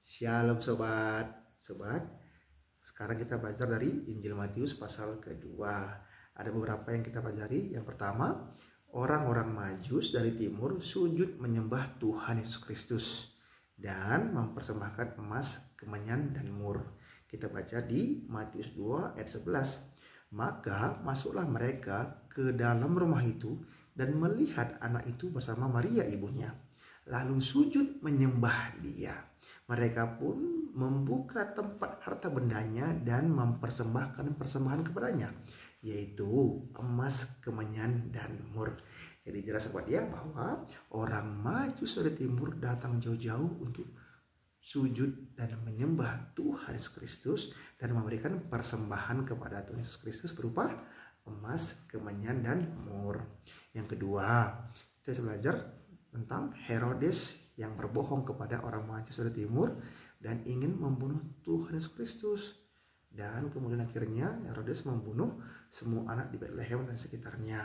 Shalom sobat. Sobat, sekarang kita belajar dari Injil Matius pasal kedua. Ada beberapa yang kita pelajari. Yang pertama, orang-orang Majus dari timur sujud menyembah Tuhan Yesus Kristus dan mempersembahkan emas, kemenyan, dan mur. Kita baca di Matius 2 ayat 11. Maka masuklah mereka ke dalam rumah itu dan melihat anak itu bersama Maria ibunya, lalu sujud menyembah dia. Mereka pun membuka tempat harta bendanya dan mempersembahkan persembahan kepadanya, yaitu emas, kemenyan, dan mur. Jadi jelas buat dia bahwa orang Majus dari timur datang jauh-jauh untuk sujud dan menyembah Tuhan Yesus Kristus dan memberikan persembahan kepada Tuhan Yesus Kristus berupa emas, kemenyan, dan mur. Yang kedua, kita belajar tentang Herodes yang berbohong kepada orang Majus dari timur dan ingin membunuh Tuhan Yesus Kristus. Dan kemudian akhirnya Herodes membunuh semua anak di Bethlehem dan sekitarnya.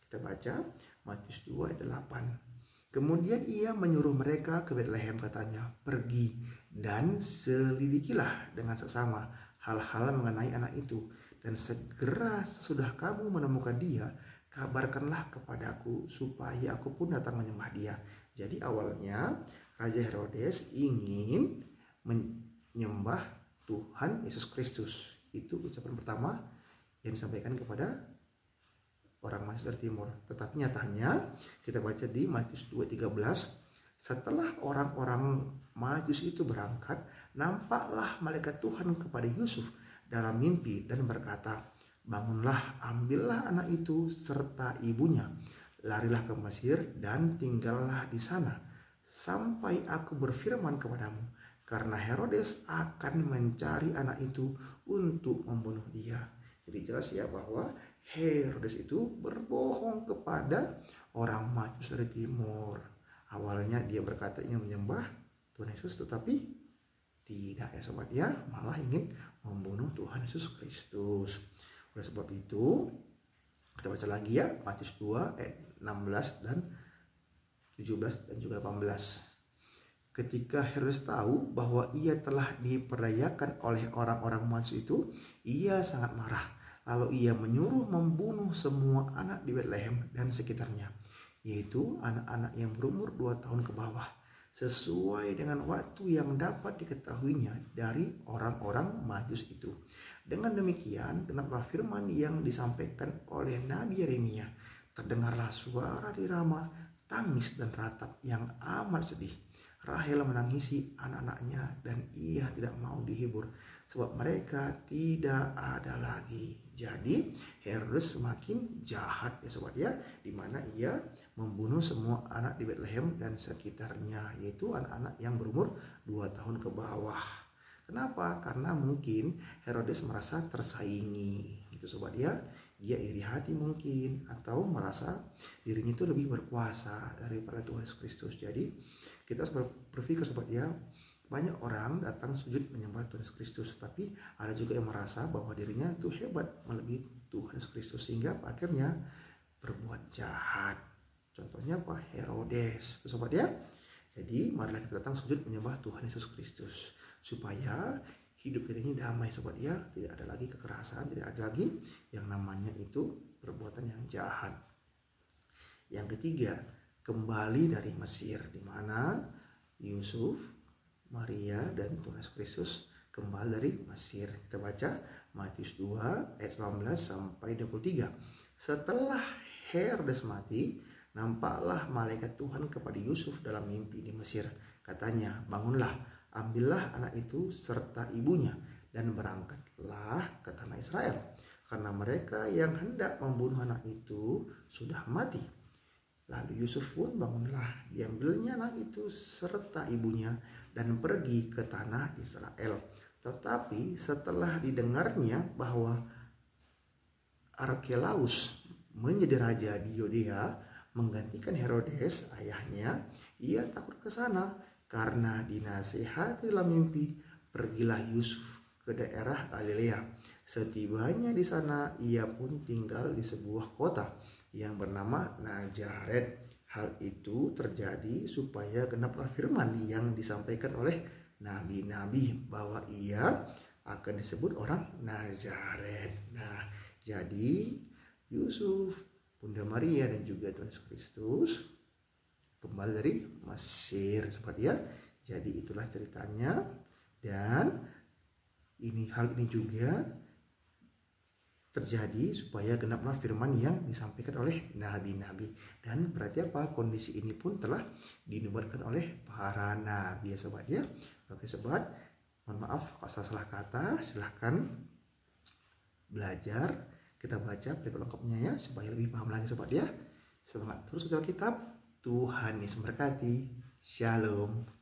Kita baca Matius 2 ayat 8. Kemudian ia menyuruh mereka ke Bethlehem, katanya, pergi dan selidikilah dengan seksama hal-hal mengenai anak itu, dan segera sesudah kamu menemukan dia, kabarkanlah kepadaku supaya aku pun datang menyembah dia. Jadi awalnya Raja Herodes ingin menyembah Tuhan Yesus Kristus. Itu ucapan pertama yang disampaikan kepada orang Majus dari timur. Tetapi nyatanya kita baca di Matius 2:13, setelah orang-orang Majus itu berangkat, nampaklah malaikat Tuhan kepada Yusuf dalam mimpi dan berkata, bangunlah, ambillah anak itu serta ibunya, larilah ke Mesir dan tinggallah di sana sampai aku berfirman kepadamu, karena Herodes akan mencari anak itu untuk membunuh dia. Jadi jelas ya bahwa Herodes itu berbohong kepada orang Majus dari timur. Awalnya dia berkata ingin menyembah Tuhan Yesus, tetapi tidak ya sobat, dia malah ingin membunuh Tuhan Yesus Kristus. Oleh sebab itu kita baca lagi ya Matius 2 ayat 16 dan 17 dan juga 18. Ketika Herodes tahu bahwa ia telah diperdayakan oleh orang-orang Majus itu, ia sangat marah. Lalu ia menyuruh membunuh semua anak di Bethlehem dan sekitarnya, yaitu anak-anak yang berumur 2 tahun ke bawah, sesuai dengan waktu yang dapat diketahuinya dari orang-orang Majus itu. Dengan demikian, genaplah firman yang disampaikan oleh Nabi Yeremia, terdengarlah suara di Rama, tangis dan ratap yang amat sedih. Rahel menangisi anak-anaknya dan ia tidak mau dihibur, sebab mereka tidak ada lagi. Jadi Herodes semakin jahat ya sobat ya, di mana ia membunuh semua anak di Bethlehem dan sekitarnya, yaitu anak-anak yang berumur 2 tahun ke bawah. Kenapa? Karena mungkin Herodes merasa tersaingi gitu sobat ya. Dia iri hati mungkin, atau merasa dirinya itu lebih berkuasa daripada Tuhan Yesus Kristus. Jadi kita berpikir sobat ya, banyak orang datang sujud menyembah Tuhan Yesus Kristus, tapi ada juga yang merasa bahwa dirinya itu hebat melebihi Tuhan Yesus Kristus, sehingga akhirnya berbuat jahat. Contohnya apa? Herodes itu sobat ya. Jadi marilah kita datang sujud menyembah Tuhan Yesus Kristus supaya hidup kita ini damai sobat ya, tidak ada lagi kekerasan, tidak ada lagi yang namanya itu perbuatan yang jahat. Yang ketiga, kembali dari Mesir, di mana Yusuf, Maria, dan Tuhan Yesus Kristus kembali dari Mesir. Kita baca Matius 2 ayat 19 sampai 23. Setelah Herodes mati, nampaklah malaikat Tuhan kepada Yusuf dalam mimpi di Mesir. Katanya, bangunlah, ambillah anak itu serta ibunya dan berangkatlah ke tanah Israel, karena mereka yang hendak membunuh anak itu sudah mati. Lalu Yusuf pun bangunlah, diambilnya anak itu serta ibunya dan pergi ke tanah Israel. Tetapi setelah didengarnya bahwa Arkelaus menjadi raja di Yudea menggantikan Herodes ayahnya, ia takut ke sana. Karena dinasihati dalam mimpi, pergilah Yusuf ke daerah Galilea. Setibanya di sana, ia pun tinggal di sebuah kota yang bernama Nazaret. Hal itu terjadi supaya genaplah firman yang disampaikan oleh nabi-nabi, bahwa ia akan disebut orang Nazaret. Nah, jadi Yusuf, Bunda Maria dan juga Tuhan Yesus Kristus kembali dari Mesir, sobat ya. Jadi itulah ceritanya, dan hal ini juga terjadi supaya genaplah firman yang disampaikan oleh nabi-nabi. Dan berarti apa? Kondisi ini pun telah dinubuatkan oleh para nabi ya sobat ya. Oke sobat, mohon maaf kalau salah kata, silahkan belajar, kita baca berikut lengkapnya ya supaya lebih paham lagi sobat ya. Semangat terus baca Alkitab. Tuhan Yesus memberkati. Shalom.